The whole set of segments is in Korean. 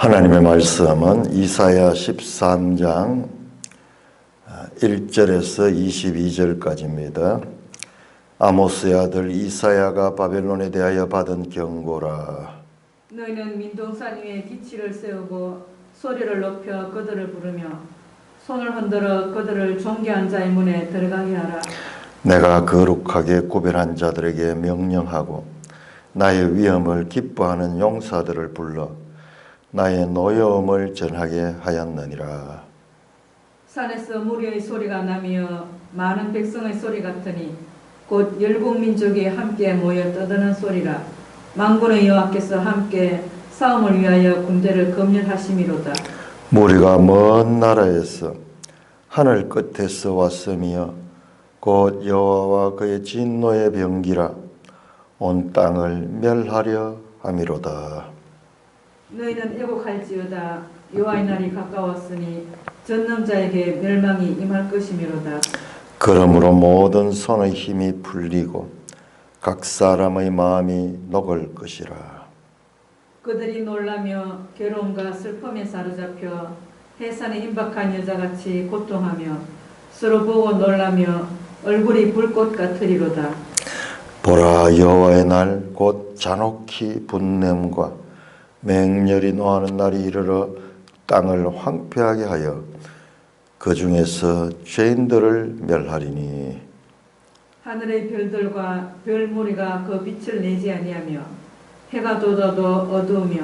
하나님의 말씀은 이사야 13장 1절에서 22절까지입니다. 아모스의 아들 이사야가 바벨론에 대하여 받은 경고라. 너희는 민동산 위에 기치를 세우고 소리를 높여 그들을 부르며 손을 흔들어 그들을 존귀한 자의 문에 들어가게 하라. 내가 거룩하게 구별한 자들에게 명령하고 나의 위엄을 기뻐하는 용사들을 불러 나의 노여움을 전하게 하였느니라. 산에서 무리의 소리가 나며 많은 백성의 소리 같으니 곧 열국 민족이 함께 모여 떠드는 소리라. 만군의 여호와께서 함께 싸움을 위하여 군대를 검열하심이로다. 무리가 먼 나라에서 하늘 끝에서 왔으며 곧 여호와와 그의 진노의 병기라 온 땅을 멸하려 함이로다. 너희는 애곡할지어다. 여호와의 날이 가까웠으니 전능자에게 멸망이 임할 것이미로다. 그러므로 모든 손의 힘이 풀리고 각 사람의 마음이 녹을 것이라. 그들이 놀라며 괴로움과 슬픔에 사로잡혀 해산에 임박한 여자같이 고통하며 서로 보고 놀라며 얼굴이 불꽃 같으리로다. 보라, 여호와의 날 곧 잔혹히 분냄과 맹렬히 노하는 날이 이르러 땅을 황폐하게 하여 그 중에서 죄인들을 멸하리니 하늘의 별들과 별무리가 그 빛을 내지 아니하며 해가 돋아도 어두우며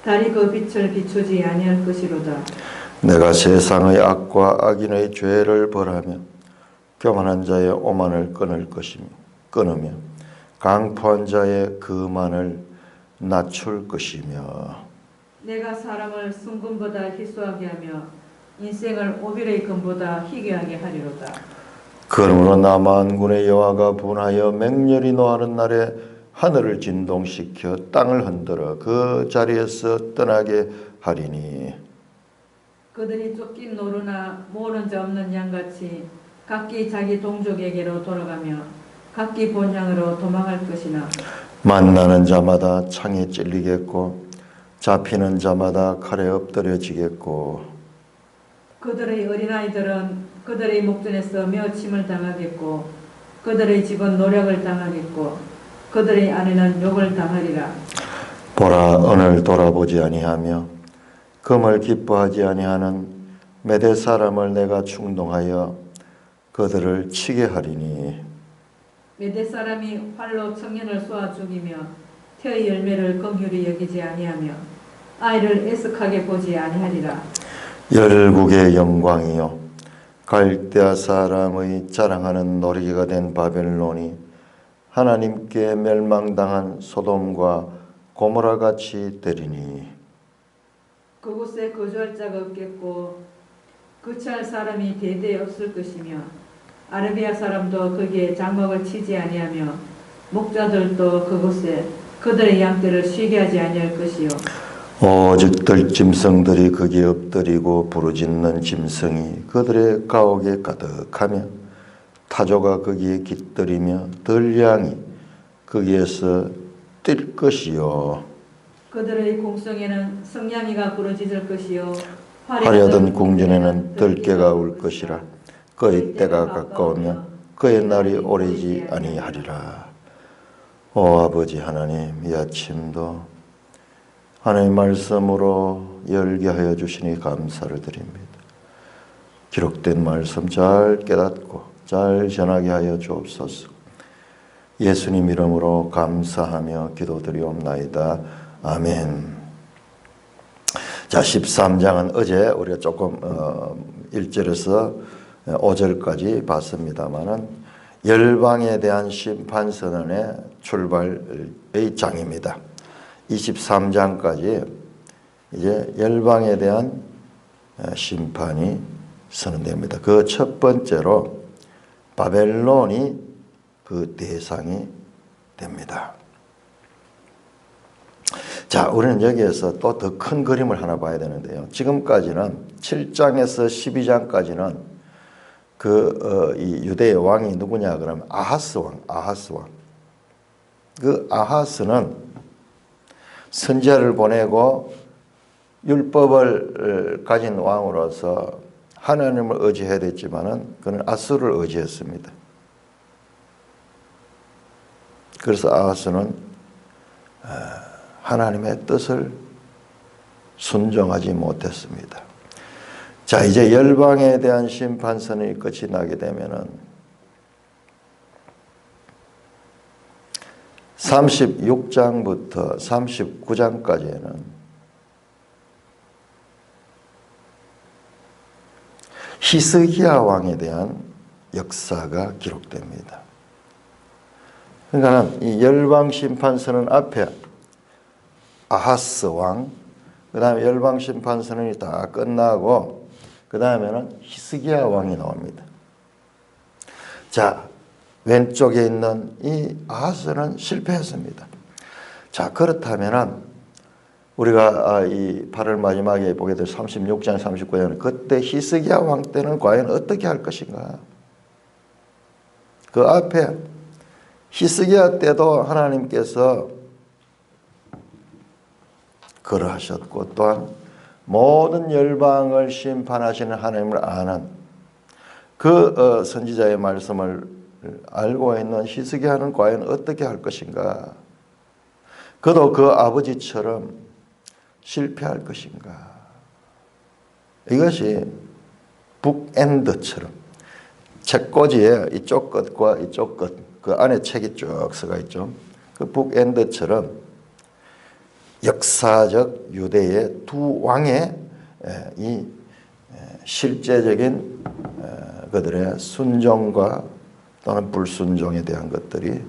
달이 그 빛을 비추지 아니할 것이로다. 내가 세상의 악과 악인의 죄를 벌하며 교만한 자의 오만을 끊으며 강포한 자의 그만을 낮출 것이며 내가 사람을 순금보다 희수하게 하며 인생을 오빌의 금보다 희귀하게 하리로다. 그러므로 나 만군의 여호와가 분하여 맹렬히 노하는 날에 하늘을 진동시켜 땅을 흔들어 그 자리에서 떠나게 하리니 그들이 쫓긴 노루나 모으는 자 없는 양같이 각기 자기 동족에게로 돌아가며 각기 본향으로 도망할 것이나 만나는 자마다 창에 찔리겠고 잡히는 자마다 칼에 엎드려지겠고 그들의 어린아이들은 그들의 목전에서 메어침을 당하겠고 그들의 집은 노력을 당하겠고 그들의 아내는 욕을 당하리라. 보라, 은을 돌아보지 아니하며 금을 기뻐하지 아니하는 메대 사람을 내가 충동하여 그들을 치게 하리니 메대 사람이 활로 청년을 쏘아 죽이며 태의 열매를 긍휼히 여기지 아니하며 아이를 애석하게 보지 아니하리라. 열국의 영광이요 갈대아 사람의 자랑하는 놀이기가 된 바벨론이 하나님께 멸망당한 소돔과 고모라 같이 되리니 그곳에 거주할 자가 없겠고 거처할 사람이 대대 없을 것이며 아르비아 사람도 거기에 장막을 치지 아니하며 목자들도 그곳에 그들의 양떼를 쉬게 하지 아니할 것이요 오직 들짐승들이 거기에 엎드리고 부르짖는 짐승이 그들의 가옥에 가득하며 타조가 거기에 깃들이며 들량이 거기에서 뛸 것이요 그들의 공성에는 성냥이가 부르짖을 것이요 화려하던 궁전에는 들깨가 울 것이라. 그의 때가 가까우면 그의 날이 오래지 아니하리라. 오 아버지 하나님, 이 아침도 하나님의 말씀으로 열게 하여 주시니 감사를 드립니다. 기록된 말씀 잘 깨닫고 잘 전하게 하여 주옵소서. 예수님 이름으로 감사하며 기도드리옵나이다. 아멘. 자, 13장은 어제 우리가 조금 1절에서 5절까지 봤습니다만은 열방에 대한 심판 선언의 출발의 장입니다. 23장까지 이제 열방에 대한 심판이 선언됩니다. 그 첫 번째로 바벨론이 그 대상이 됩니다. 자, 우리는 여기에서 또 더 큰 그림을 하나 봐야 되는데요. 지금까지는 7장에서 12장까지는 이 유대의 왕이 누구냐 그러면 아하스 왕. 그 아하스는 선지자를 보내고 율법을 가진 왕으로서 하나님을 의지해야 됐지만은 그는 아수를 의지했습니다. 그래서 아하스는 하나님의 뜻을 순종하지 못했습니다. 자, 이제 열방에 대한 심판선이 끝이 나게 되면은 36장부터 39장까지는 히스기야 왕에 대한 역사가 기록됩니다. 그러니까 이 열방 심판선언 앞에 아하스 왕, 그 다음에 열방 심판선언이 다 끝나고 그 다음에는 히스기야 왕이 나옵니다. 자, 왼쪽에 있는 이 아하스는 실패했습니다. 자, 그렇다면은 우리가 이 8월 마지막에 보게 될 36장, 39장 그때 히스기야 왕 때는 과연 어떻게 할 것인가? 그 앞에 히스기야 때도 하나님께서 그러하셨고 또한 모든 열방을 심판하시는 하나님을 아는 그 선지자의 말씀을 알고 있는 히스기야는 과연 어떻게 할 것인가? 그도 그 아버지처럼 실패할 것인가? 이것이 북엔드처럼 책꽂이에 이쪽 끝과 이쪽 끝, 그 안에 책이 쭉 써가 있죠. 그 북엔드처럼 역사적 유대의 두 왕의 이 실제적인 그들의 순종과 또는 불순종에 대한 것들이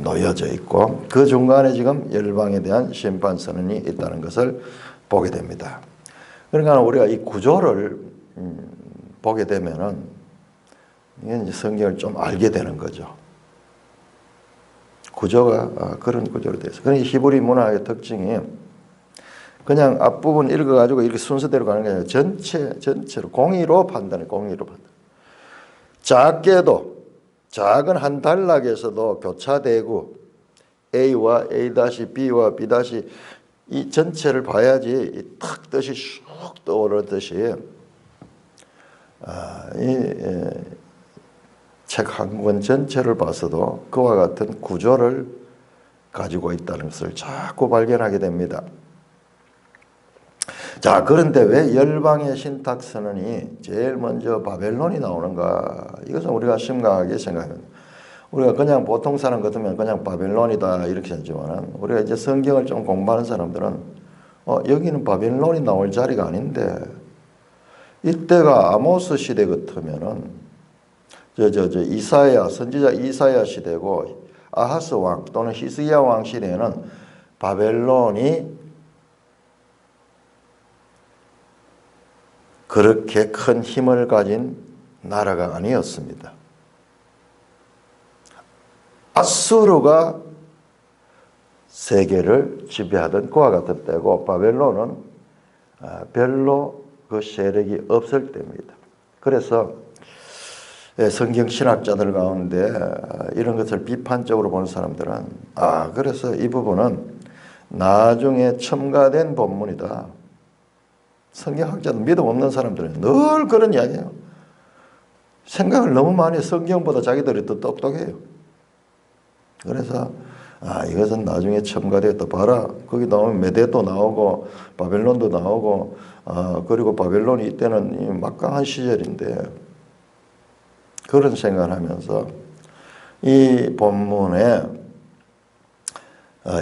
놓여져 있고 그 중간에 지금 열방에 대한 심판선언이 있다는 것을 보게 됩니다. 그러니까 우리가 이 구조를 보게 되면은 이제 성경을 좀 알게 되는 거죠. 구조가 그런 구조로 되어 있어요. 그러니까 히브리 문화의 특징이 그냥 앞부분 읽어가지고 이렇게 순서대로 가는 게 아니라 전체로 공의로 판단해, 공의로 판단. 작게도 작은 한 단락에서도 교차되고 A와 A-B와 B- 이 전체를 봐야지 탁 뜻이 쑥 떠오르듯이 이 책 한 권 전체를 봐서도 그와 같은 구조를 가지고 있다는 것을 자꾸 발견하게 됩니다. 자, 그런데 왜 열방의 신탁선언이 제일 먼저 바벨론이 나오는가? 이것은 우리가 심각하게 생각합니다. 우리가 그냥 보통 사람 같으면 그냥 바벨론이다 이렇게 하지만 우리가 이제 성경을 좀 공부하는 사람들은 여기는 바벨론이 나올 자리가 아닌데 이때가 아모스 시대 같으면은 이사야 선지자 이사야 시대고 아하스 왕 또는 히스기야 왕 시대에는 바벨론이 그렇게 큰 힘을 가진 나라가 아니었습니다. 아수르가 세계를 지배하던 그와 같은 때고 바벨론은 별로 그 세력이 없을 때입니다. 그래서 성경 신학자들 가운데 이런 것을 비판적으로 보는 사람들은 그래서 이 부분은 나중에 첨가된 본문이다. 성경학자들 믿음 없는 사람들은 늘 그런 이야기예요. 생각을 너무 많이 해서 성경보다 자기들이 더 똑똑해요. 그래서 이것은 나중에 첨가되었다. 봐라. 거기 나오면 메대도 나오고 바벨론도 나오고 그리고 바벨론이 이때는 막강한 시절인데 그런 생각을 하면서 이 본문에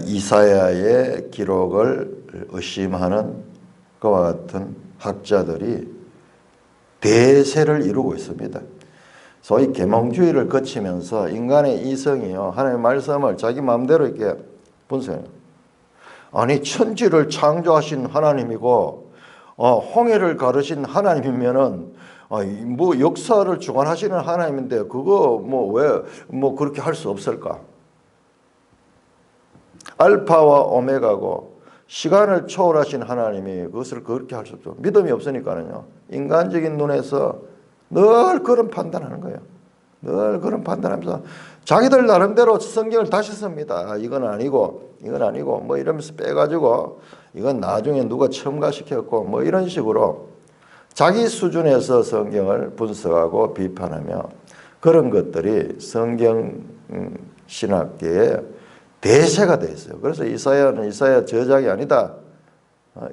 이사야의 기록을 의심하는 그와 같은 학자들이 대세를 이루고 있습니다. 소위 계몽주의를 거치면서 인간의 이성이요 하나님의 말씀을 자기 마음대로 이렇게 분석해요. 아니 천지를 창조하신 하나님이고 홍해를 가르신 하나님이면은 뭐 역사를 주관하시는 하나님인데 그거 왜 그렇게 할 수 없을까? 알파와 오메가고 시간을 초월하신 하나님이 그것을 그렇게 할 수 없죠. 믿음이 없으니까는요. 인간적인 눈에서 늘 그런 판단하는 거예요. 늘 그런 판단하면서 자기들 나름대로 성경을 다시 씁니다. 이건 아니고 뭐 이러면서 빼가지고 이건 나중에 누가 첨가시켰고 뭐 이런 식으로 자기 수준에서 성경을 분석하고 비판하며 그런 것들이 성경 신학계에 대세가 돼 있어요. 그래서 이사야는 이사야 저작이 아니다.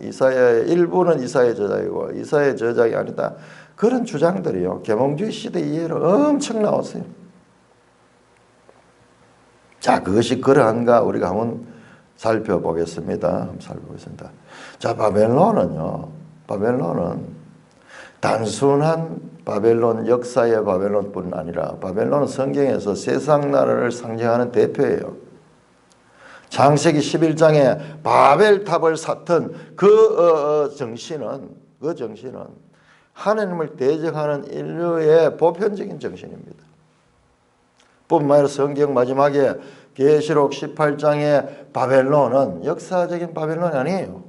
이사야의 일부는 이사야 저작이고 이사야 저작이 아니다. 그런 주장들이요. 계몽주의 시대 이해로 엄청 나왔어요. 자, 그것이 그러한가 우리가 한번 살펴보겠습니다. 자, 바벨론은 단순한 바벨론 역사의 바벨론뿐 아니라 바벨론은 성경에서 세상 나라를 상징하는 대표예요. 창세기 11장에 바벨탑을 샀던 그 정신은 하나님을 대적하는 인류의 보편적인 정신입니다. 뿐만 아니라 성경 마지막에 계시록 18장의 바벨론은 역사적인 바벨론이 아니에요.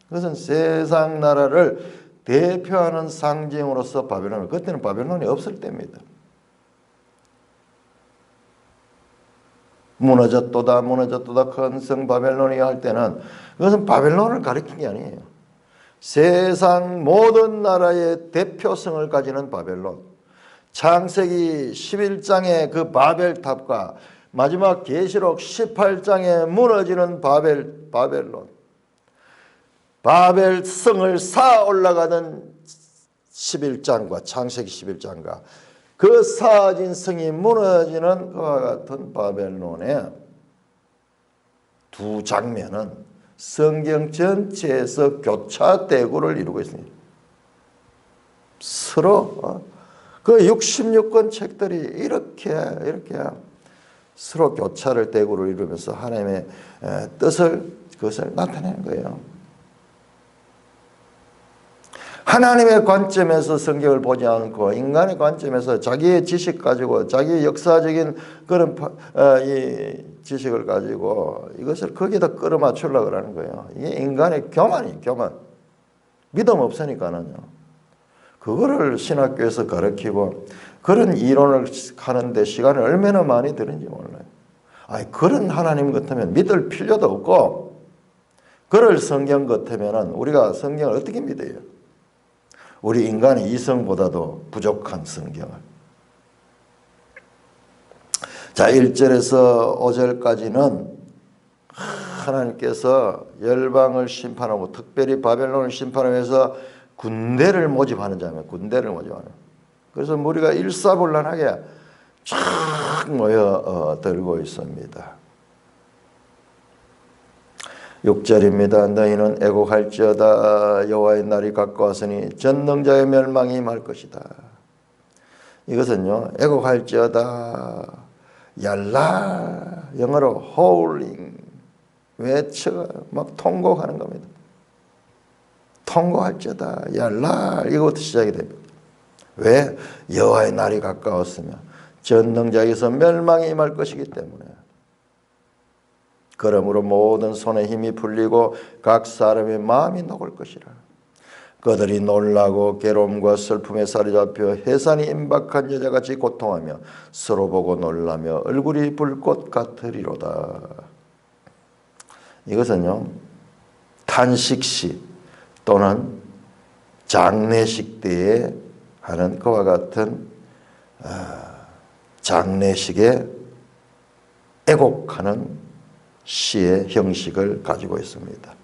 그것은 세상 나라를 대표하는 상징으로서 바벨론을, 그때는 바벨론이 없을 때입니다. 무너졌도다 큰 성 바벨론이 할 때는 그것은 바벨론을 가리킨 게 아니에요. 세상 모든 나라의 대표성을 가지는 바벨론. 창세기 11장의 그 바벨탑과 마지막 계시록 18장에 무너지는 바벨론. 바벨성을 쌓아 올라가던 11장과 창세기 11장과 그 쌓아진 성이 무너지는 그와 같은 바벨론의 두 장면은 성경 전체에서 교차대구를 이루고 있습니다. 서로 그 66권 책들이 이렇게 서로 교차를 대구를 이루면서 하나님의 그것을 나타내는 거예요. 하나님의 관점에서 성경을 보지 않고 인간의 관점에서 자기의 지식 가지고 자기의 역사적인 그런 이 지식을 가지고 이것을 거기다 끌어맞추려고 하는 거예요. 이게 인간의 교만이에요. 교만. 믿음 없으니까는요. 그거를 신학교에서 가르치고 그런 이론을 하는데 시간이 얼마나 많이 드는지 몰라요. 아니, 그런 하나님 같으면 믿을 필요도 없고 그럴 성경 같으면 우리가 성경을 어떻게 믿어요? 우리 인간의 이성보다도 부족한 성경을. 자, 1절에서 5절까지는 하나님께서 열방을 심판하고 특별히 바벨론을 심판하기 위해서 군대를 모집하는 장면, 군대를 모집하는. 그래서 우리가 일사불란하게 쫙 모여 들고 있습니다. 6절입니다. 너희는 애곡할지어다. 여호와의 날이 가까웠으니 전능자의 멸망이 임할 것이다. 이것은요, 애곡할지어다. 얄라, 영어로 howling, 외쳐 막 통곡하는 겁니다. 통곡할지어다. 얄라, 이것부터 시작이 됩니다. 왜? 여호와의 날이 가까웠으며 전능자에게서 멸망이 임할 것이기 때문에. 그러므로 모든 손에 힘이 풀리고 각 사람의 마음이 녹을 것이라. 그들이 놀라고 괴로움과 슬픔에 사로잡혀 해산이 임박한 여자같이 고통하며 서로 보고 놀라며 얼굴이 불꽃 같으리로다. 이것은요, 탄식시 또는 장례식 때에 하는 그와 같은 장례식에 애곡하는 시의 형식을 가지고 있습니다.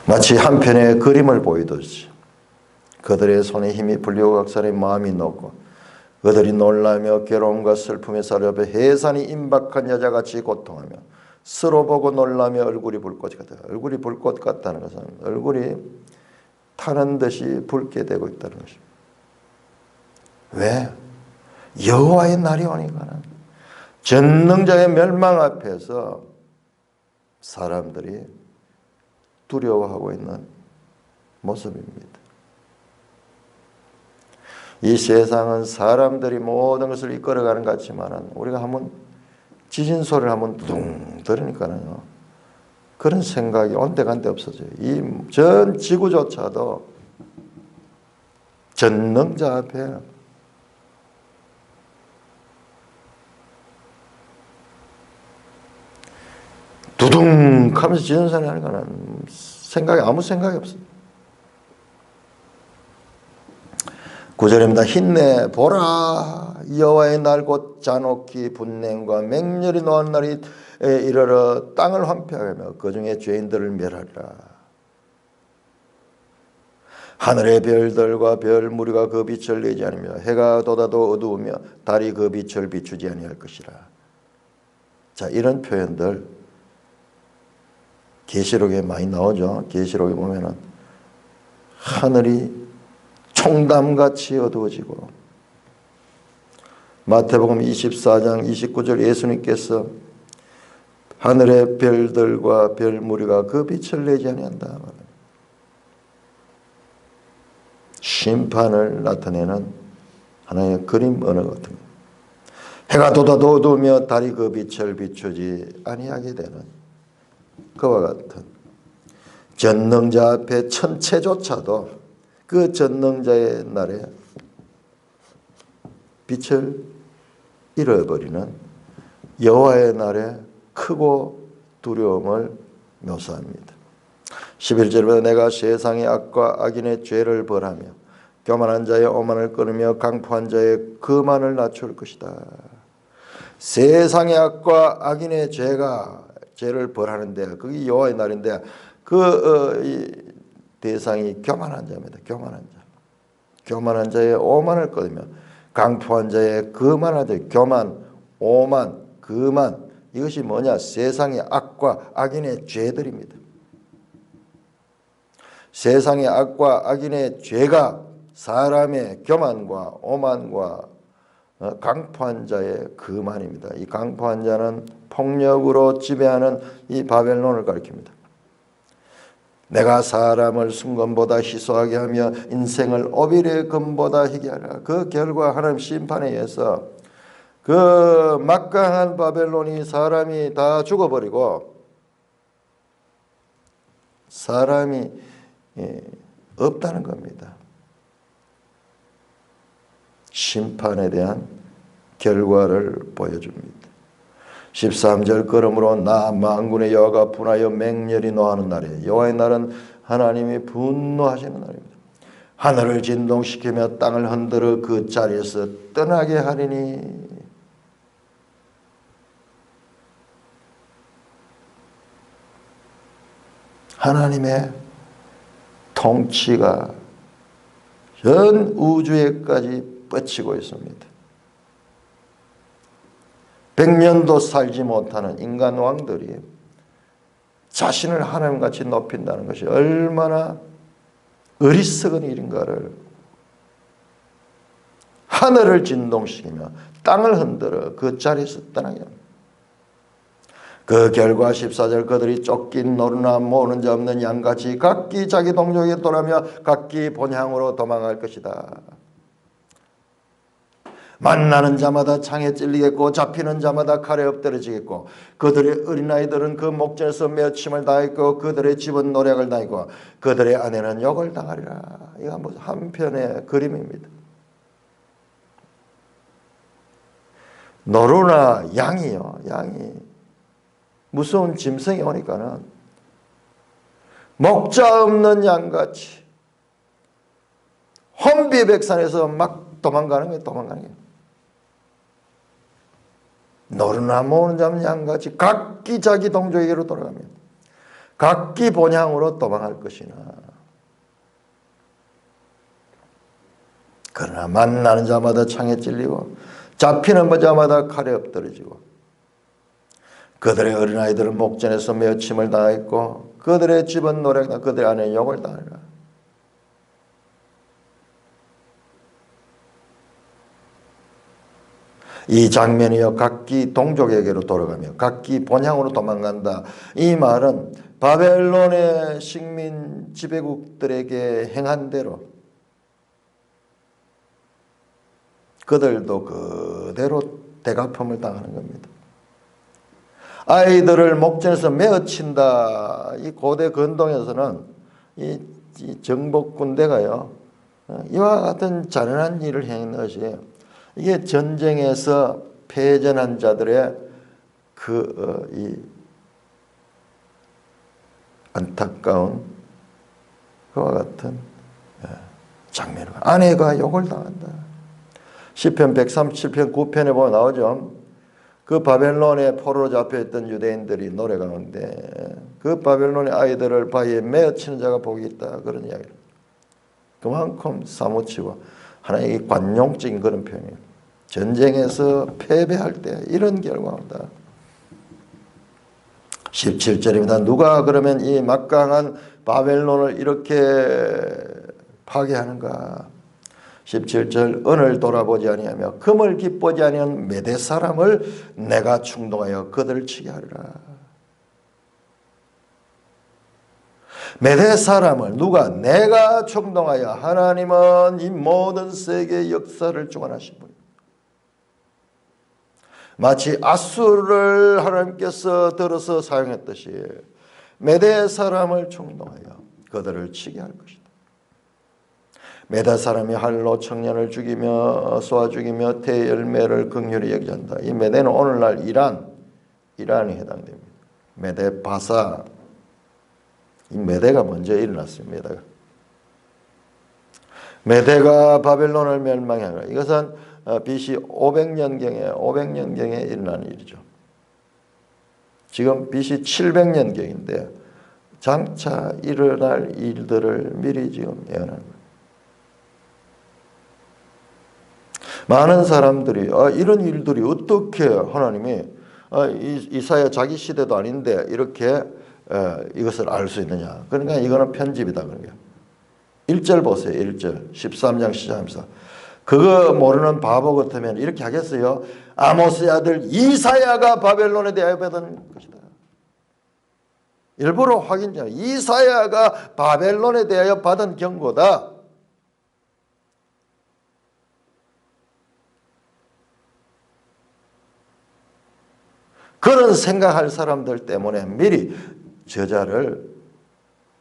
마치 한 편의 그림을 보이듯이 그들의 손에 힘이 풀리고 각 사람의 마음이 녹고 그들이 놀라며 괴로움과 슬픔에 사로잡혀 해산이 임박한 여자같이 고통하며 서로 보고 놀라며 얼굴이 불꽃 같다. 얼굴이 불꽃 같다는 것은 얼굴이 타는 듯이 붉게 되고 있다는 것입니다. 왜? 여호와의 날이 오니까는 전능자의 멸망 앞에서 사람들이 두려워하고 있는 모습입니다. 이 세상은 사람들이 모든 것을 이끌어가는 것 같지만 우리가 한번 지진 소리를 한번 둥 들으니까는요, 그런 생각이 온데간데 없어져요. 이 전 지구조차도 전능자 앞에 두둥하면서 지전선을 하는 거는 아무 생각이 없어요. 9절입니다. 힘내보라. 여호와의 날 곧 잔혹히 분냉과 맹렬히 노한 날이 이르러 땅을 황폐하며 그 중에 죄인들을 멸하리라. 하늘의 별들과 별 무리가 그 빛을 내지 않으며 해가 돋아도 어두우며 달이 그 빛을 비추지 아니할 것이라. 자, 이런 표현들 계시록에 많이 나오죠. 계시록에 보면은 하늘이 총담같이 어두워지고, 마태복음 24장 29절 예수님께서 하늘의 별들과 별 무리가 그 빛을 내지 아니한다. 심판을 나타내는 하나의 그림 언어 같은 것. 해가 돋아도 어두우며 달이 그 빛을 비추지 아니하게 되는 그와 같은 전능자 앞에 천체조차도 그 전능자의 날에 빛을 잃어버리는 여호와의 날에 크고 두려움을 묘사합니다. 11절에 내가 세상의 악과 악인의 죄를 벌하며 교만한 자의 오만을 끊으며 강포한 자의 거만을 낮출 것이다. 세상의 악과 악인의 죄를 벌하는데 그게 여호와의 날인데 그 대상이 교만한 자입니다. 교만한 자의 오만을 끊으며 강포한 자의 거만한 자. 교만, 오만, 거만, 이것이 뭐냐? 세상의 악과 악인의 죄들입니다. 세상의 악과 악인의 죄가 사람의 교만과 오만과 강포한 자의 거만입니다. 이 강포한 자는 폭력으로 지배하는 이 바벨론을 가리킵니다. 내가 사람을 순금보다 희소하게 하며 인생을 오빌의 금보다 희게 하라. 그 결과 하나님 심판에 의해서 그 막강한 바벨론이 사람이 다 죽어버리고 사람이 없다는 겁니다. 심판에 대한 결과를 보여줍니다. 13절 그러므로 나 만군의 여호와가 분하여 맹렬히 노하는 날이에요. 여호와의 날은 하나님이 분노하시는 날입니다. 하늘을 진동시키며 땅을 흔들어 그 자리에서 떠나게 하리니. 하나님의 통치가 전 우주에까지 뻗치고 있습니다. 100년도 살지 못하는 인간 왕들이 자신을 하나님같이 높인다는 것이 얼마나 어리석은 일인가를, 하늘을 진동시키며 땅을 흔들어 그 자리에서 떠나게 합니다. 그 결과 14절 그들이 쫓긴 노루나 모는 자 없는 양같이 각기 자기 동족에 돌아며 각기 본향으로 도망할 것이다. 만나는 자마다 창에 찔리겠고 잡히는 자마다 칼에 엎드러지겠고 그들의 어린아이들은 그 목전에서 매침을 당했고 그들의 집은 노략을 당했고 그들의 아내는 욕을 당하리라. 이거 한편의 그림입니다. 노루나 양이요. 양이 무서운 짐승이 오니까는 목자 없는 양같이 혼비백산에서 막 도망가는 거예요. 노루나 모는 자는 양같이 각기 자기 동족에게로 돌아가며 각기 본향으로 도망할 것이나 그러나 만나는 자마다 창에 찔리고 잡히는 자마다 칼에 엎드러지고 그들의 어린아이들은 목전에서 매어침을 당했고 그들의 집은 노략나 그들의 아내는 욕을 당하리라. 이 장면이요 각기 동족에게로 돌아가며 각기 본향으로 도망간다. 이 말은 바벨론의 식민 지배국들에게 행한 대로 그들도 그대로 대갚음을 당하는 겁니다. 아이들을 목전에서 메어친다. 이 고대 근동에서는 이 정복 군대가요 이와 같은 잔인한 일을 행한 것이 이게 전쟁에서 패전한 자들의 안타까운 그와 같은 장면을 아내가 욕을 당한다. 시편 137편 9편에 보면 나오죠. 그 바벨론에 포로로 잡혀있던 유대인들이 노래 가운데 그 바벨론의 아이들을 바위에 메어치는 자가 복이 있다 그런 이야기를. 그만큼 사무치고 하나의 관용적인 그런 표현이에요. 전쟁에서 패배할 때 이런 결과가 온다. 17절입니다. 누가 그러면 이 막강한 바벨론을 이렇게 파괴하는가? 17절 은을 돌아보지 아니하며 금을 기뻐하지 아니한 메대 사람을 내가 충동하여 그들을 치게 하리라. 메대 사람을 누가 내가 충동하여 하나님은 이 모든 세계의 역사를 주관하신 분입니다. 마치 아수르를 하나님께서 들어서 사용했듯이 메대 사람을 충동하여 그들을 치게 할 것이다. 메대 사람이 활로 청년을 죽이며 쏘아 죽이며 태열매를 긍휼히 여기지 않는다. 이 메대는 오늘날 이란이 해당됩니다. 메대 바사, 이 메대가 먼저 일어났습니다. 메대가 바벨론을 멸망하라. 이것은 BC 500년경에 일어난 일이죠. 지금 BC 700년경인데 장차 일어날 일들을 미리 지금 예언하는 거예요. 많은 사람들이 이런 일들이 어떻게 하나님이 이사야 자기 시대도 아닌데 이렇게 이것을 알 수 있느냐. 그러니까 이거는 편집이다. 그러니까 1절 보세요. 1절 13장 시작하면서 그거 모르는 바보 같으면 이렇게 하겠어요. 아모스의 아들 이사야가 바벨론에 대하여 받은 것이다. 일부러 확인자 이사야가 바벨론에 대하여 받은 경고다. 그런 생각할 사람들 때문에 미리 저자를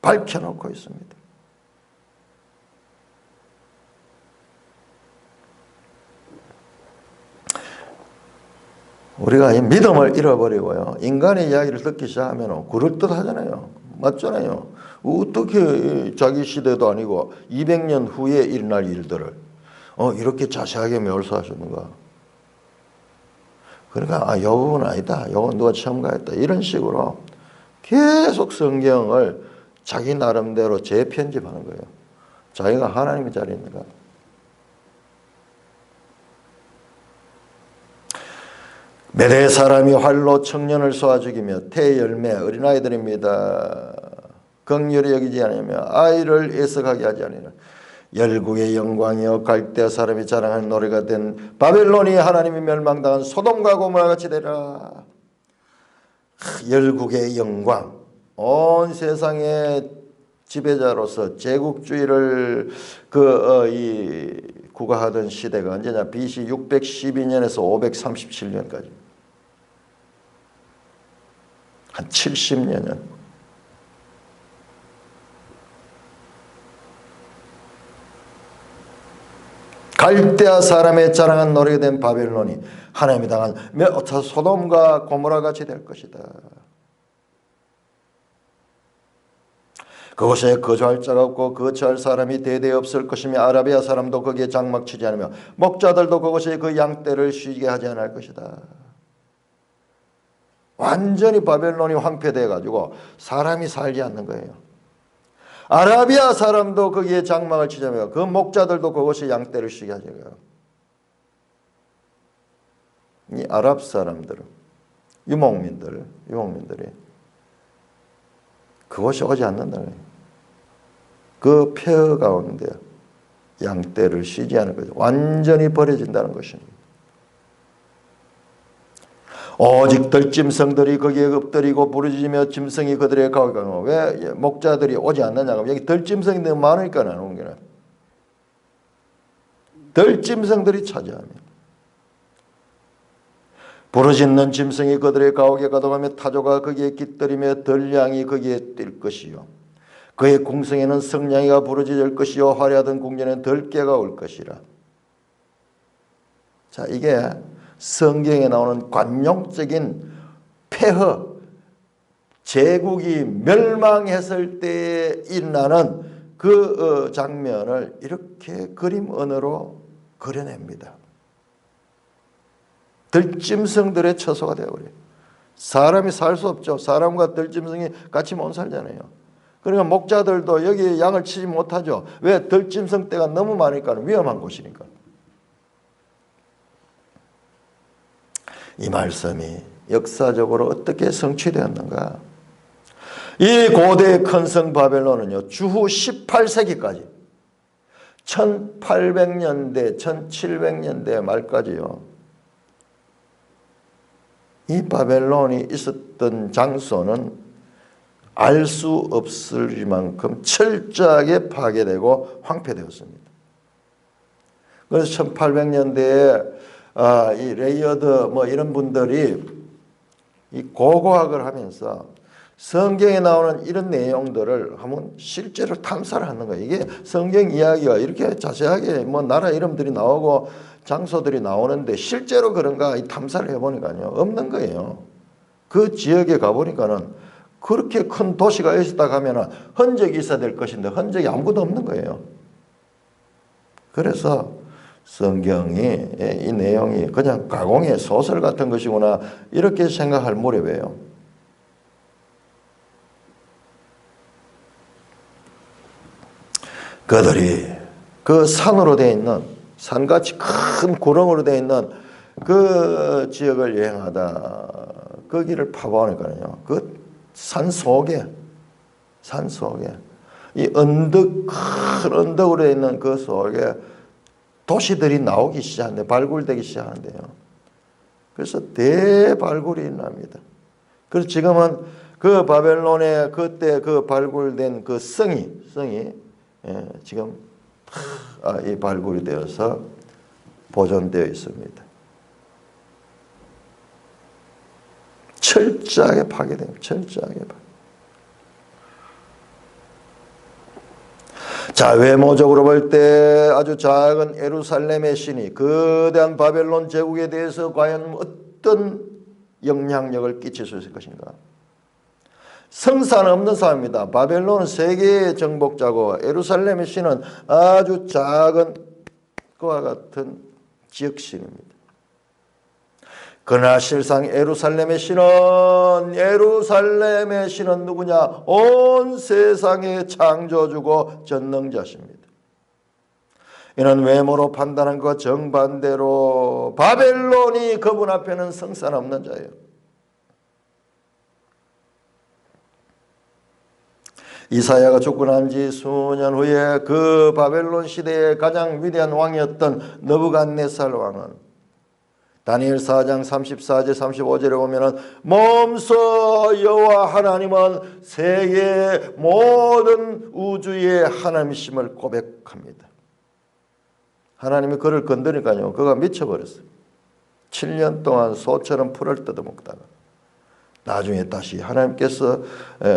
밝혀놓고 있습니다. 우리가 이 믿음을 잃어버리고요. 인간의 이야기를 듣기 시작하면 그럴듯하잖아요. 맞잖아요. 어떻게 자기 시대도 아니고 200년 후에 일어날 일들을 이렇게 자세하게 묘사하셨는가. 그러니까 이 부분은 아니다. 이건 누가 첨가했다. 이런 식으로 계속 성경을 자기 나름대로 재편집하는 거예요. 자기가 하나님의 자리에 있는가. 메대 사람이 활로 청년을 쏘아 죽이며 태열매 어린아이들입니다. 긍휼히 여기지 않으며 아이를 애석하게 하지 아니하는 열국의 영광이여 갈대 사람이 자랑하는 노래가 된 바벨론이 하나님이 멸망당한 소돔과 고모라 같이 되라. 열국의 영광, 온 세상의 지배자로서 제국주의를 구가하던 시대가 언제냐? BC 612년에서 537년까지 한 70년은 갈대아 사람의 자랑한 노래가 된 바벨론이 하나님이 당한 소돔과 고모라 같이 될 것이다. 그곳에 거주할 자가 없고 거처할 사람이 대대 없을 것이며 아라비아 사람도 거기에 장막 치지 않으며 목자들도 그곳에 그 양떼를 쉬게 하지 않을 것이다. 완전히 바벨론이 황폐되어 가지고 사람이 살지 않는 거예요. 아라비아 사람도 거기에 장막을 치자며 그 목자들도 그곳에 양떼를 쉬게 하지 않을 거예요. 이 아랍 사람들은 유목민들이 그곳이 오지 않는다는 거예요. 그 폐허 가운데 양떼를 쉬지 않을 거죠. 완전히 버려진다는 것입니다. 오직 들짐승들이 거기에 엎드리고 부르짖으며 짐승이 그들의 가까이 가고. 왜 목자들이 오지 않느냐고. 여기 들짐승이 너무 많으니까 나오는 거예요. 들짐승들이 차지합니다. 부르짖는 짐승이 그들의 가옥에 가둬가며 타조가 거기에 깃들이며 들량이 거기에 뛸 것이요. 그의 궁성에는 성냥이가 부르짖을 것이요 화려하던 궁전에는 들깨가 올 것이라. 자, 이게 성경에 나오는 관용적인 폐허, 제국이 멸망했을 때에 일어나는 그 장면을 이렇게 그림 언어로 그려냅니다. 들짐승들의 처소가 되어버려요. 사람이 살 수 없죠. 사람과 들짐승이 같이 못 살잖아요. 그러니까 목자들도 여기 양을 치지 못하죠. 왜? 들짐승 떼가 너무 많으니까, 위험한 곳이니까. 이 말씀이 역사적으로 어떻게 성취되었는가? 이 고대 큰 성 바벨론은요, 주후 18세기까지 1800년대, 1700년대 말까지요, 이 바벨론이 있었던 장소는 알 수 없을 만큼 철저하게 파괴되고 황폐되었습니다. 그래서 1800년대에 이 레이어드 뭐 이런 분들이 이 고고학을 하면서 성경에 나오는 이런 내용들을 한번 실제로 탐사를 하는 거예요. 이게 성경 이야기가 이렇게 자세하게 뭐 나라 이름들이 나오고 장소들이 나오는데 실제로 그런가 이 탐사를 해보니까요, 없는 거예요. 그 지역에 가보니까는 그렇게 큰 도시가 있었다 하면은 흔적이 있어야 될 것인데 흔적이 아무것도 없는 거예요. 그래서 성경이 이 내용이 그냥 가공의 소설 같은 것이구나 이렇게 생각할 무렵이에요. 그들이 그 산으로 되어 있는, 산같이 큰 구렁으로 되어 있는 그 지역을 여행하다 거기를 파보니까요, 그 산 속에 이 언덕, 큰 언덕으로 되어 있는 그 속에 도시들이 나오기 시작하는데, 발굴되기 시작하는데요. 그래서 대발굴이 일어납니다. 그래서 지금은 그 바벨론의 그때 그 발굴된 그 성이 지금 이 발굴이 되어서 보존되어 있습니다. 철저하게 파괴됩니다. 철저하게 파괴. 자, 외모적으로 볼 때 아주 작은 예루살렘의 신이 거대한 바벨론 제국에 대해서 과연 어떤 영향력을 끼칠 수 있을 것인가? 성사는 없는 사람입니다. 바벨론은 세계의 정복자고 예루살렘의 신은 아주 작은 그와 같은 지역신입니다. 그러나 실상 예루살렘의 신은 누구냐? 온 세상의 창조주고 전능자십니다. 이는 외모로 판단한 것과 정반대로 바벨론이 그분 앞에는 성사는 없는 자예요. 이사야가 죽고 난 지 수년 후에 그 바벨론 시대의 가장 위대한 왕이었던 느부갓네살 왕은 다니엘 4장 34절 35절에 보면은 몸소 여호와 하나님은 세계 모든 우주의 하나님이심을 고백합니다. 하나님이 그를 건드리니까요, 그가 미쳐버렸어요. 7년 동안 소처럼 풀을 뜯어먹다가 나중에 다시 하나님께서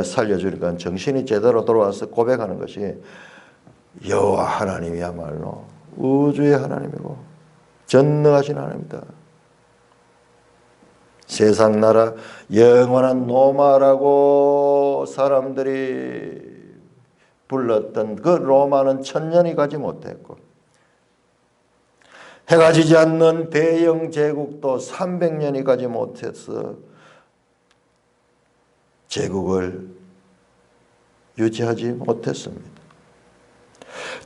살려주니까 정신이 제대로 돌아와서 고백하는 것이 여호와 하나님이야말로 우주의 하나님이고 전능하신 하나님이다. 세상 나라 영원한 노마라고 사람들이 불렀던 그 로마는 1000년이 가지 못했고, 해가 지지 않는 대영 제국도 300년이 가지 못해서 제국을 유지하지 못했습니다.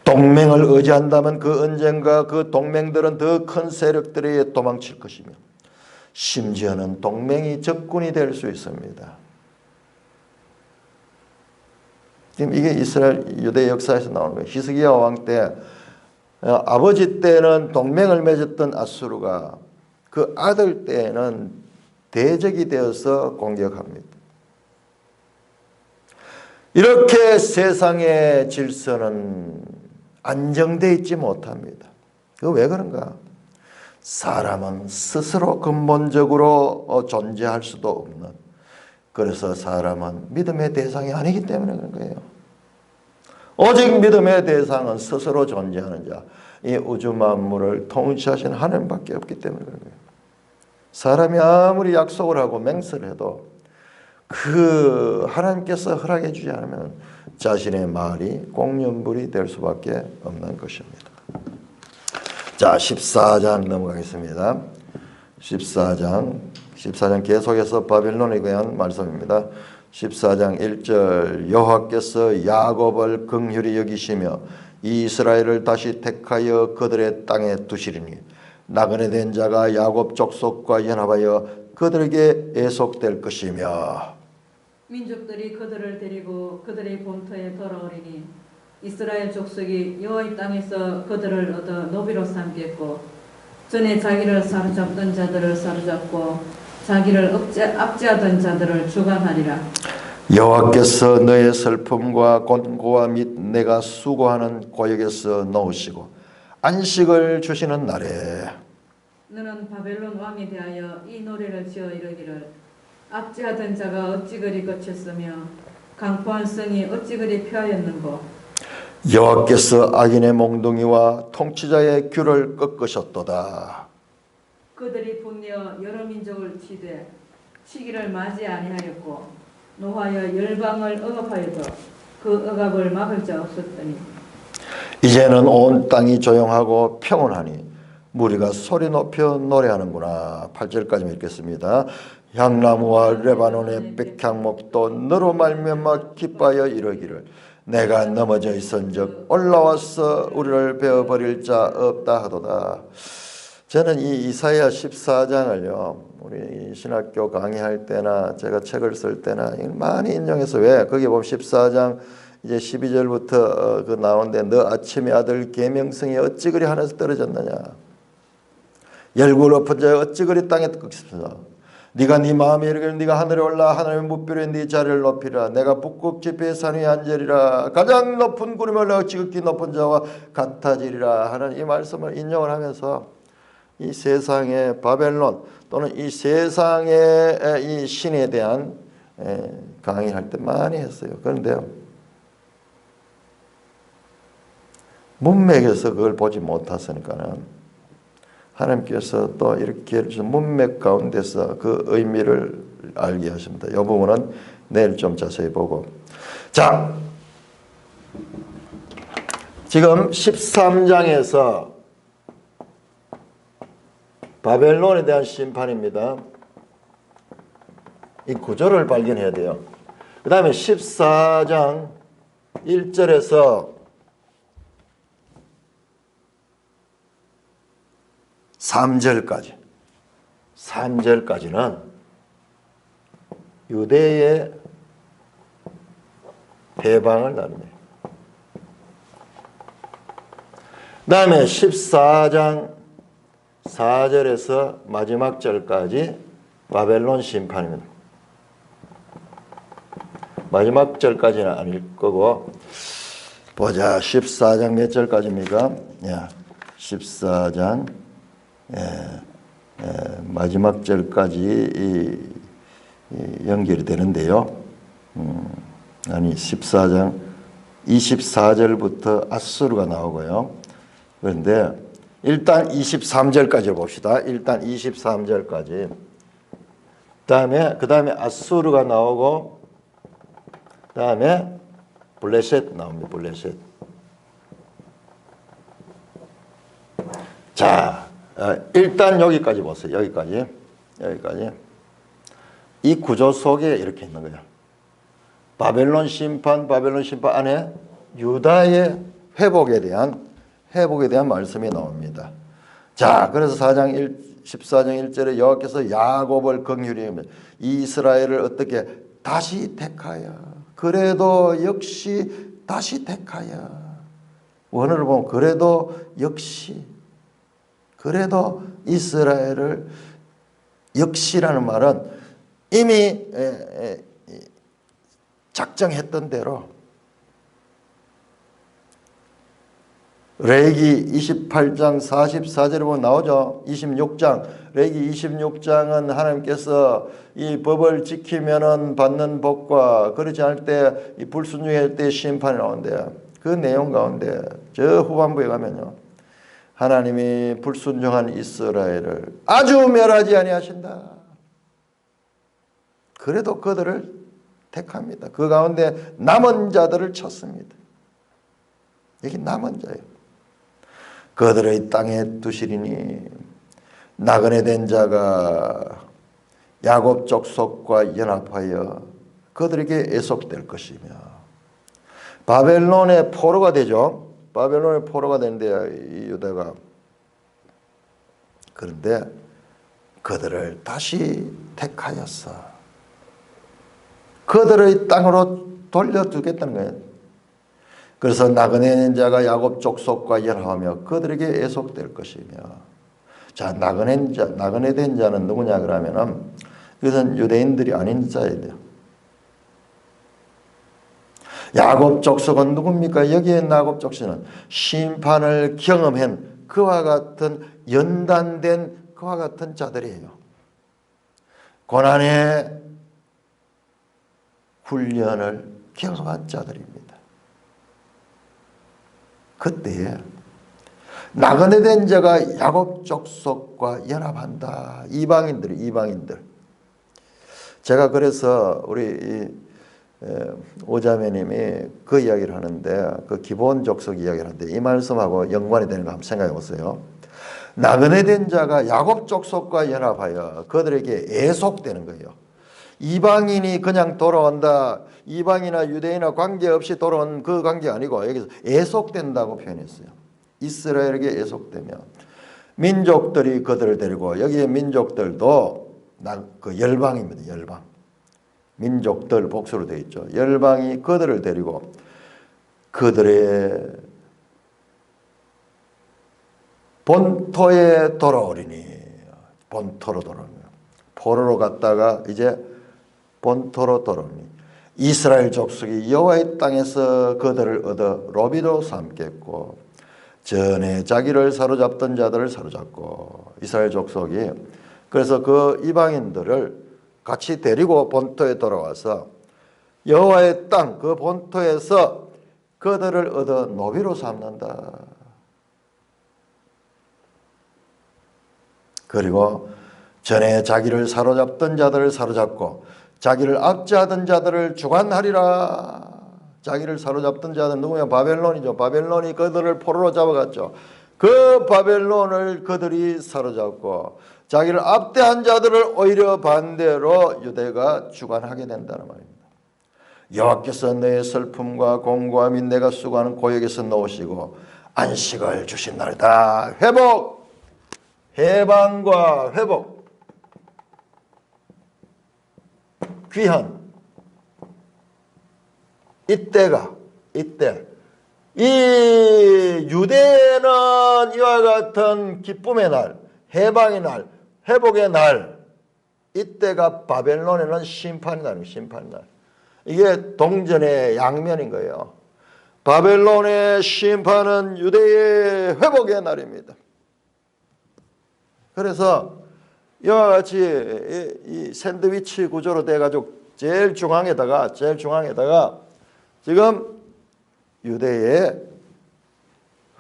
동맹을 의지한다면 그 언젠가 그 동맹들은 더 큰 세력들에게 도망칠 것이며 심지어는 동맹이 적군이 될 수 있습니다. 지금 이게 이스라엘 유대 역사에서 나오는 거예요. 히스기야 왕 때 아버지 때는 동맹을 맺었던 아수르가 그 아들 때는 대적이 되어서 공격합니다. 이렇게 세상의 질서는 안정되어 있지 못합니다. 그거 왜 그런가? 사람은 스스로 근본적으로 존재할 수도 없는, 그래서 사람은 믿음의 대상이 아니기 때문에 그런 거예요. 오직 믿음의 대상은 스스로 존재하는 자, 이 우주 만물을 통치하신 하나님밖에 없기 때문에 그런 거예요. 사람이 아무리 약속을 하고 맹세를 해도 그 하나님께서 허락해 주지 않으면 자신의 말이 공연불이 될 수밖에 없는 것입니다. 자, 14장 넘어가겠습니다. 14장 계속해서 바벨론에 대한 말씀입니다. 14장 1절 여호와께서 야곱을 긍휼히 여기시며 이스라엘을 다시 택하여 그들의 땅에 두시리니 나그네 된 자가 야곱 족속과 연합하여 그들에게 애속될 것이며 민족들이 그들을 데리고 그들의 본토에 돌아오리니 이스라엘 족속이 여호와의 땅에서 그들을 얻어 노비로 삼겠고 전에 자기를 사로잡던 자들을 사로잡고 자기를 압제하던 자들을 주관하리라. 여호와께서 너의 슬픔과 곤고와 및 내가 수고하는 고역에서 놓으시고 안식을 주시는 날에 너는 바벨론 왕에 대하여 이 노래를 지어 이르기를 압제하던 자가 어찌 그리 거쳤으며 강포한 성이 어찌 그리 펴하였는고 여호와께서 악인의 몽둥이와 통치자의 귤을 꺾으셨도다. 그들이 분여 여러 민족을 치되 치기를 맞이 아니하였고 노하여 열방을 억압하여도 그 억압을 막을 자 없었더니 이제는 온 땅이 조용하고 평온하니 무리가 소리 높여 노래하는구나. 8절까지 읽겠습니다. 향나무와 레바논의 백향목도 너로 말미암아 기뻐하여 이르기를 내가 넘어져 있은즉 올라와서 우리를 베어버릴 자 없다 하도다. 저는 이 이사야 14장을요 우리 신학교 강의할 때나 제가 책을 쓸 때나 많이 인용해서 왜 거기 보면 14장 이제 12절부터 그 나오는데 너 아침의 아들 계명성이 어찌 그리 하늘에서 떨어졌느냐 열구 높은 자 어찌 그리 땅에 꺾였으며 네가 네 마음에 이르기를 네가 하늘에 올라 하늘의 무뼈에 네 자리를 높이라 내가 북극 지폐의 산 위에 앉으리라 가장 높은 구름에 올라 지극히 높은 자와 같아지리라 하는 이 말씀을 인용을 하면서 이 세상의 바벨론 또는 이 세상의 이 신에 대한 강의할 때 많이 했어요. 그런데요 문맥에서 그걸 보지 못했으니까는 하나님께서 또 이렇게 문맥 가운데서 그 의미를 알게 하십니다. 이 부분은 내일 좀 자세히 보고. 자, 지금 13장에서 바벨론에 대한 심판입니다. 이 구조를 발견해야 돼요. 그 다음에 14장 1절에서 3절까지는 유대의 해방을 나눕니다. 그 다음에 14장 4절에서 마지막 절까지 바벨론 심판입니다. 마지막 절까지는 아닐 거고 보자. 14장 몇 절까지입니까? 14장 마지막 절까지 연결이 되는데요. 아니 14장 24절부터 아수르가 나오고요. 그런데 일단 23절까지 봅시다. 일단 23절까지. 그 다음에 아수르가 나오고 그 다음에 블레셋 나옵니다. 블레셋. 자, 일단 여기까지 보세요. 여기까지. 이 구조 속에 이렇게 있는 거예요. 바벨론 심판 안에 유다의 회복에 대한 말씀이 나옵니다. 자, 그래서 14장 1절에 여호와께서 야곱을 긍휼히 여기며 이스라엘을 어떻게 다시 택하여 그래도 역시 다시 택하여 원어를 보면 그래도 이스라엘을 역시라는 말은 이미 작정했던 대로 레위기 28장 44절에 보면 나오죠. 26장 레위기 26장은 하나님께서 이 법을 지키면은 받는 복과 그렇지 않을 때 이 불순종할 때 심판이 나오는데 그 내용 가운데 저 후반부에 가면요 하나님이 불순종한 이스라엘을 아주 멸하지 아니하신다. 그래도 그들을 택합니다. 그 가운데 남은 자들을 찾습니다. 여기 남은 자예요. 그들의 땅에 두시리니 나그네 된 자가 야곱 족속과 연합하여 그들에게 애속될 것이며 바벨론의 포로가 되죠. 바벨론의 포로가 되는데 유다가 그런데 그들을 다시 택하였어. 그들의 땅으로 돌려주겠다는 거예요. 그래서 나그네 자가 야곱 족속과 연합하며 그들에게 애속될 것이며 자 나그네 된 자는 누구냐 그러면은 이것은 유대인들이 아닌 자예요. 야곱 족속은 누굽니까? 여기에 야곱 족속은 심판을 경험한 그와 같은 연단된 그와 같은 자들이에요. 고난의 훈련을 경험한 자들입니다. 그때에 나그네 된 자가 야곱 족속과 연합한다. 이방인들. 제가 그래서 우리 오자매님이 그 이야기를 하는데 그 기본 족속 이야기를 하는데 이 말씀하고 연관이 되는 거 한번 생각해 보세요. 나그네 된 자가 야곱 족속과 연합하여 그들에게 애속되는 거예요. 이방인이 그냥 돌아온다. 이방이나 유대인이나 관계없이 돌아온 그 관계 아니고 여기서 애속된다고 표현했어요. 이스라엘에게 애속되며 민족들이 그들을 데리고 여기에 민족들도 그 열방입니다. 열방. 민족들 복수로 되어 있죠. 열방이 그들을 데리고 그들의 본토에 돌아오리니 본토로 돌아오면 포로로 갔다가 이제 본토로 돌아오니 이스라엘 족속이 여호와의 땅에서 그들을 얻어 로비로 삼겠고 전에 자기를 사로잡던 자들을 사로잡고 이스라엘 족속이 그래서 그 이방인들을 같이 데리고 본토에 돌아와서 여호와의 땅 그 본토에서 그들을 얻어 노비로 삼는다. 그리고 전에 자기를 사로잡던 자들을 사로잡고 자기를 압제하던 자들을 주관하리라. 자기를 사로잡던 자는 누구냐? 바벨론이죠. 바벨론이 그들을 포로로 잡아갔죠. 그 바벨론을 그들이 사로잡고 자기를 압대한 자들을 오히려 반대로 유대가 주관하게 된다는 말입니다. 여호와께서 너의 슬픔과 공고와 및 내가 수고하는 고역에서 놓으시고 안식을 주신 날이다. 회복, 해방과 회복, 귀한 이때 이 유대는 이와 같은 기쁨의 날, 해방의 날, 회복의 날, 이때가 바벨론에는 심판의 날입니다. 심판의 날. 이게 동전의 양면인 거예요. 바벨론의 심판은 유대의 회복의 날입니다. 그래서 이와 같이 이 샌드위치 구조로 돼가지고 제일 중앙에다가 지금 유대의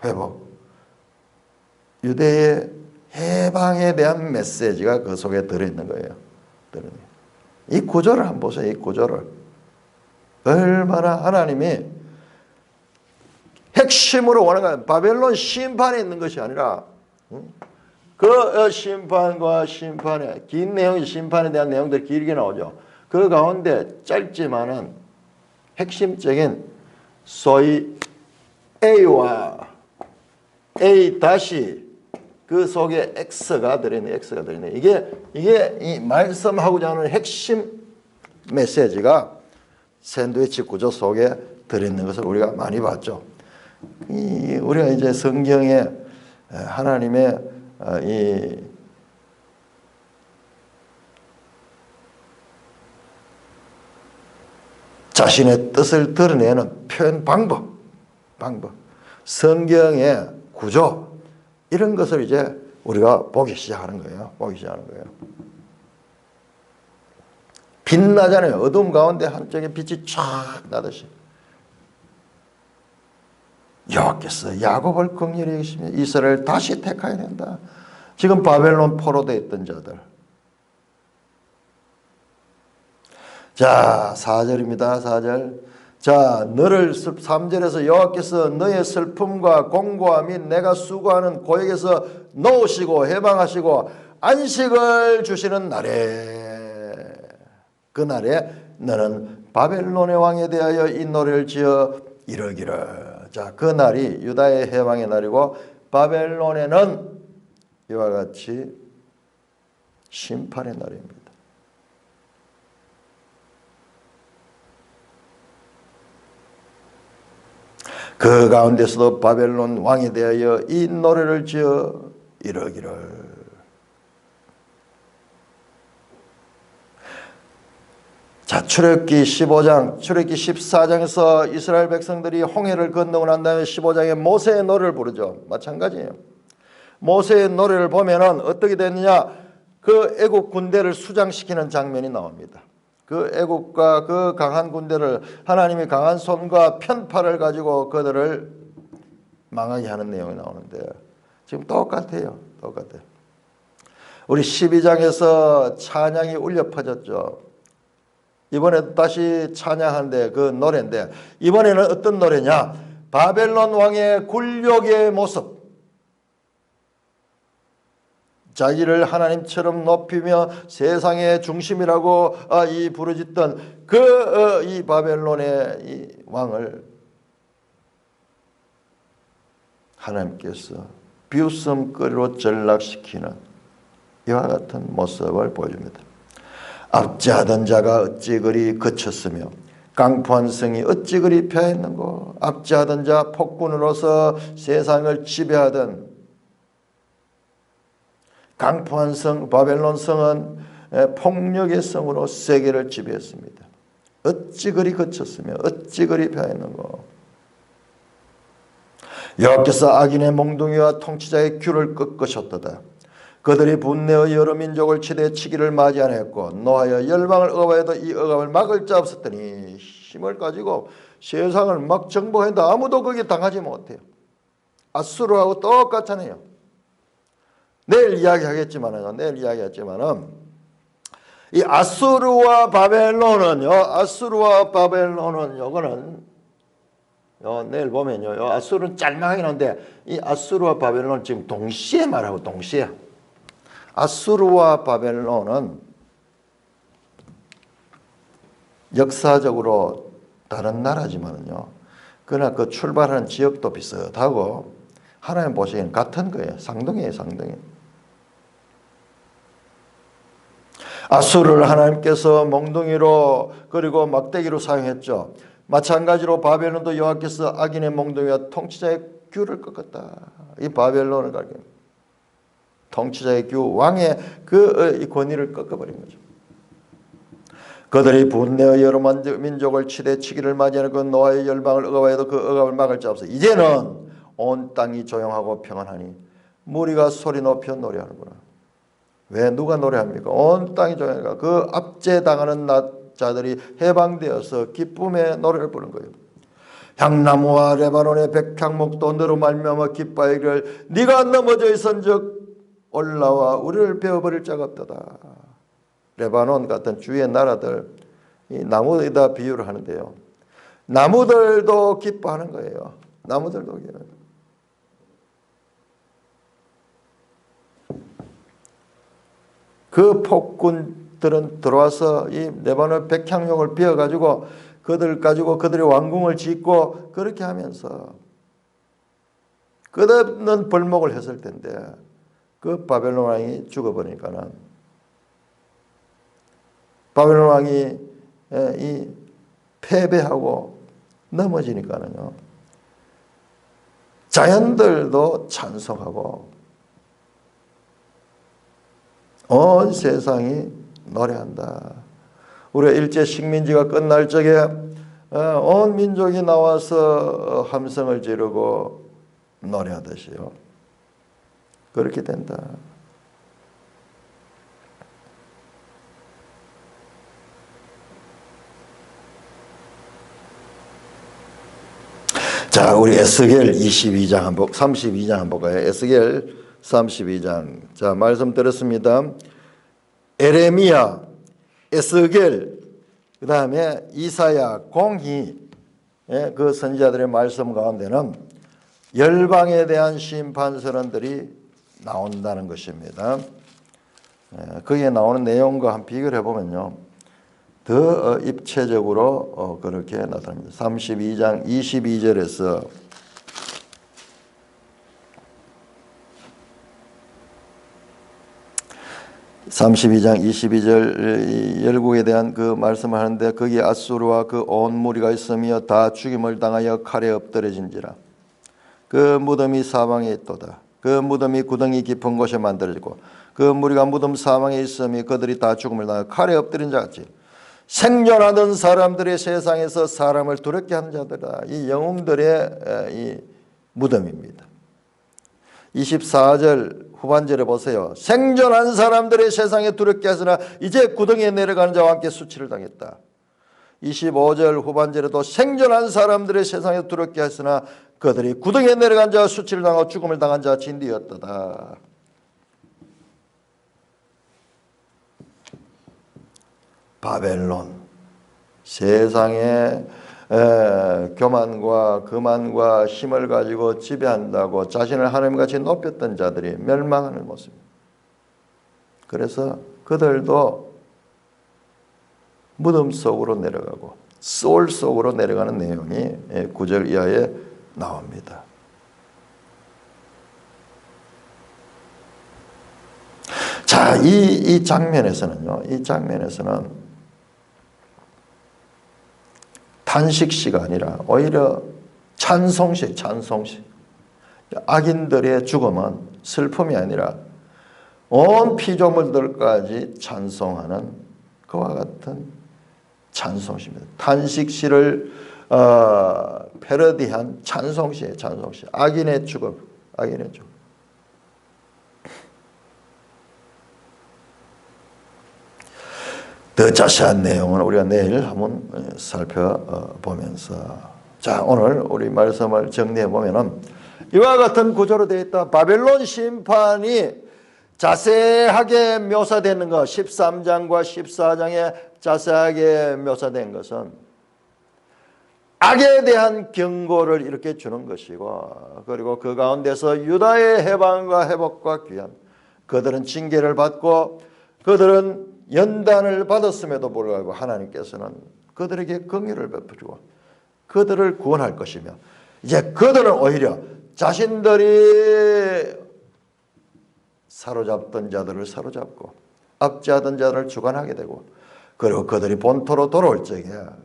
회복, 유대의 해방에 대한 메시지가 그 속에 들어있는 거예요. 이 구조를 한번 보세요. 이 구조를. 얼마나 하나님이 핵심으로 원하는 바벨론 심판에 있는 것이 아니라 그 심판과 심판의 긴 내용이 심판에 대한 내용들이 길게 나오죠. 그 가운데 짧지만은 핵심적인 소위 A와 A 다시 그 속에 X가 들어있네. 이게 이 말씀하고자 하는 핵심 메시지가 샌드위치 구조 속에 들어있는 것을 우리가 많이 봤죠. 우리가 이제 성경에 하나님의 이 자신의 뜻을 드러내는 표현 방법, 성경의 구조 이런 것을 이제 우리가 보기 시작하는 거예요. 빛나잖아요. 어둠 가운데 한쪽에 빛이 쫙 나듯이. 여호와께서 야곱을 긍휼히 여기시며 이스라엘을 다시 택하여야 된다. 지금 바벨론 포로되어 있던 자들, 자, 4절입니다. 4절. 자, 너를 3절에서 여호와께서 너의 슬픔과 공고와 및 내가 수고하는 고역에서 놓으시고 해방하시고 안식을 주시는 날에, 그 날에 너는 바벨론의 왕에 대하여 이 노래를 지어 이르기를. 자, 그 날이 유다의 해방의 날이고 바벨론에는 이와 같이 심판의 날입니다. 그 가운데서도 바벨론 왕에 대하여 이 노래를 지어 이르기를. 자, 출애굽기 15장, 출애굽기 14장에서 이스라엘 백성들이 홍해를 건너고 난 다음에 15장에 모세의 노래를 부르죠. 마찬가지예요. 모세의 노래를 보면은 어떻게 됐느냐? 그 애국 군대를 수장시키는 장면이 나옵니다. 그 애국과 그 강한 군대를 하나님이 강한 손과 편팔을 가지고 그들을 망하게 하는 내용이 나오는데 지금 똑같아요. 똑같아요. 우리 12장에서 찬양이 울려 퍼졌죠. 이번에 다시 찬양하는데 그 노래인데 이번에는 어떤 노래냐? 바벨론 왕의 굴욕의 모습. 자기를 하나님처럼 높이며 세상의 중심이라고 이 부르짖던 이 바벨론의 이 왕을 하나님께서 비웃음거리로 전락시키는 이와 같은 모습을 보여줍니다. 압제하던 자가 어찌 그리 그쳤으며 강포한 성이 어찌 그리 펴했는고. 압제하던 자 폭군으로서 세상을 지배하던 강포한 성 바벨론 성은 폭력의 성으로 세계를 지배했습니다. 어찌 그리 거쳤으며 어찌 그리 펴했는고. 여호와께서 악인의 몽둥이와 통치자의 귤을 꺾으셨도다. 그들이 분내어 여러 민족을 치되 치기를 맞이 아니했고 노하여 열방을 억압하여도 이 억압을 막을 자 없었더니. 힘을 가지고 세상을 막 정복했는데 아무도 거기에 당하지 못해요. 아수르하고 똑같잖아요. 내일 이야기하겠지만은 이 아수르와 바벨론은요. 요거는 내일 보면요. 아수르는 짤막하긴 한데 이 아수르와 바벨론은 지금 동시에 말하고 동시에. 아수르와 바벨론은 역사적으로 다른 나라지만은요. 그러나 그 출발하는 지역도 비슷하고 하나님 보시기에는 같은 거예요. 상등이에요, 상등이. 아수르를 하나님께서 몽둥이로 그리고 막대기로 사용했죠. 마찬가지로 바벨론도 여호와께서 악인의 몽둥이와 통치자의 귤을 꺾었다. 이 바벨론을 가리켜 통치자의 귤, 왕의 이 권위를 꺾어버린 거죠. 그들이 분내어 여러 민족을 치되 치기를 맞이하는 그 노아의 열방을 억압하여도 그 억압을 막을 자 없어. 이제는 온 땅이 조용하고 평안하니 무리가 소리 높여 노래하는구나. 왜 누가 노래합니까? 온 땅이 조용하니까 그 압제당하는 자들이 해방되어서 기쁨의 노래를 부르는 거예요. 향나무와 레바논의 백향목도 너로 말미암아 기뻐하기를 네가 넘어져 있은즉 올라와 우리를 베어버릴 자가 없도다. 레바논 같은 주위의 나라들 이 나무에다 비유를 하는데요. 나무들도 기뻐하는 거예요. 나무들도 기뻐하는 거예요. 그 폭군들은 들어와서 이 레바논 백향목을 베어가지고 그들 가지고 그들의 왕궁을 짓고 그렇게 하면서 끝없는 벌목을 했을 텐데 그 바벨론 왕이 죽어버리니까는 바벨론 왕이 이 패배하고 넘어지니까는요. 자연들도 찬송하고 온 세상이 노래한다. 우리가 일제 식민지가 끝날 적에 온 민족이 나와서 함성을 지르고 노래하듯이요. 그렇게 된다. 자, 우리 에스겔 32장 한번 32장 한번 볼까요? 에스겔 32장. 자, 말씀 드렸습니다. 에레미야, 에스겔, 그 다음에 이사야 공히 그 선지자들의 말씀 가운데는 열방에 대한 심판 선언들이 나온다는 것입니다. 거기에 나오는 내용과 한 비교를 해보면요, 더 입체적으로 그렇게 나타납니다. 32장 22절에서 32장 22절 열국에 대한 그 말씀을 하는데, 거기에 아수르와 그 온 무리가 있으며 다 죽임을 당하여 칼에 엎드려진지라. 그 무덤이 사방에 있도다. 그 무덤이 구덩이 깊은 곳에 만들어지고 그 무리가 무덤 사방에 있으며 그들이 다 죽음을 당하여 칼에 엎드린 자같이 생존하던 사람들의 세상에서 사람을 두렵게 하는 자들이다. 이 영웅들의 이 무덤입니다. 24절 후반절에 보세요. 생존한 사람들의 세상에 두렵게 하으나 이제 구덩이에 내려가는 자와 함께 수치를 당했다. 25절 후반절에도 생존한 사람들의 세상에 두렵게 하으나 그들이 구덩이에 내려간 자와 수치를 당하고 죽음을 당한 자와 진디였다. 바벨론, 세상에 교만과 거만과 힘을 가지고 지배한다고 자신을 하나님같이 높였던 자들이 멸망하는 모습입니다. 그래서 그들도 무덤 속으로 내려가고 소울 속으로 내려가는 내용이 9절 이하에 나옵니다. 자, 이 장면에서는요, 이 장면에서는 탄식시가 아니라 오히려 찬송시. 악인들의 죽음은 슬픔이 아니라 온 피조물들까지 찬송하는 그와 같은 찬송시입니다. 탄식시를 패러디한 찬송시예요. 찬송시. 악인의 죽음. 더 자세한 내용은 우리가 내일 한번 살펴보면서, 자, 오늘 우리 말씀을 정리해 보면은 이와 같은 구조로 되어 있다. 바벨론 심판이 자세하게 묘사되는 것, 13장과 14장에 자세하게 묘사된 것은 악에 대한 경고를 이렇게 주는 것이고, 그리고 그 가운데서 유다의 해방과 회복과 귀환, 그들은 징계를 받고 그들은 연단을 받았음에도 불구하고 하나님께서는 그들에게 긍휼을 베푸시고 그들을 구원할 것이며, 이제 그들은 오히려 자신들이 사로잡던 자들을 사로잡고 압제하던 자들을 주관하게 되고, 그리고 그들이 본토로 돌아올 적에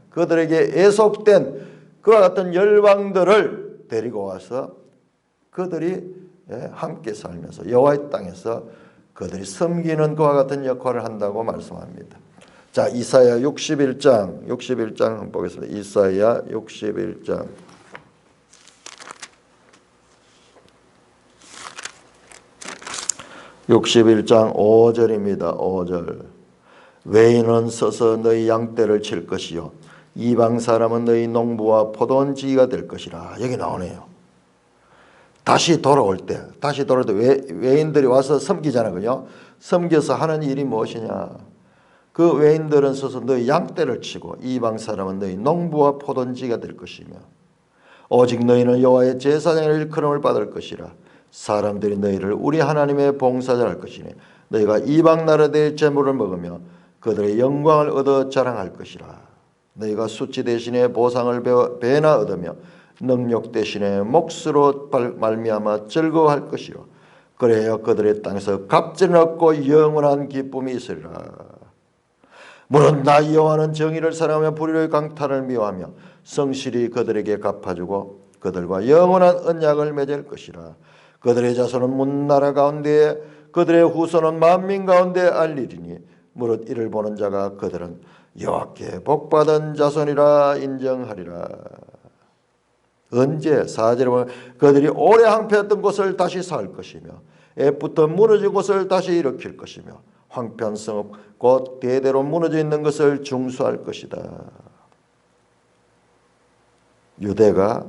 그들에게 애속된 그와 같은 열방들을 데리고 와서 그들이 함께 살면서 여호와의 땅에서 그들이 섬기는 그와 같은 역할을 한다고 말씀합니다. 자, 이사야 61장 한번 보겠습니다. 이사야 61장 5절입니다. 5절. 외인은 서서 너희 양떼를 칠 것이요 이방 사람은 너희 농부와 포도원지기가 될 것이라. 여기 나오네요. 다시 돌아올 때 외인들이 와서 섬기잖아요. 섬겨서 하는 일이 무엇이냐? 그 외인들은 서서 너희 양떼를 치고 이방 사람은 너희 농부와 포도원지기가 될 것이며, 오직 너희는 여호와의 제사장의 일컬음을 받을 것이라. 사람들이 너희를 우리 하나님의 봉사자 할 것이니 너희가 이방 나라들의 재물을 먹으며 그들의 영광을 얻어 자랑할 것이라. 너희가 수치 대신에 보상을 배나 얻으며 능력 대신에 몫으로 말미암아 즐거워할 것이요 그래야 그들의 땅에서 갑절을 얻고 영원한 기쁨이 있으리라. 물론 나 여호와는 정의를 사랑하며 불의의 강탈을 미워하며 성실히 그들에게 갚아주고 그들과 영원한 언약을 맺을 것이라. 그들의 자손은 문나라 가운데 그들의 후손은 만민 가운데 알리리니 무릇 이를 보는 자가 그들은 여호와께 복받은 자손이라 인정하리라. 언제? 4절에 보면 그들이 오래 항폐했던 곳을 다시 살 것이며 애부터 무너진 곳을 다시 일으킬 것이며 황폐한 성읍 곧 대대로 무너져 있는 것을 중수할 것이다. 유대가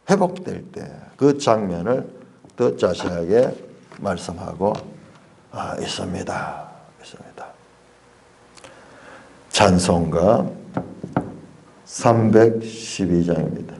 회복될 때 그 장면을 더 자세하게 말씀하고 있습니다. 찬송가 312장입니다.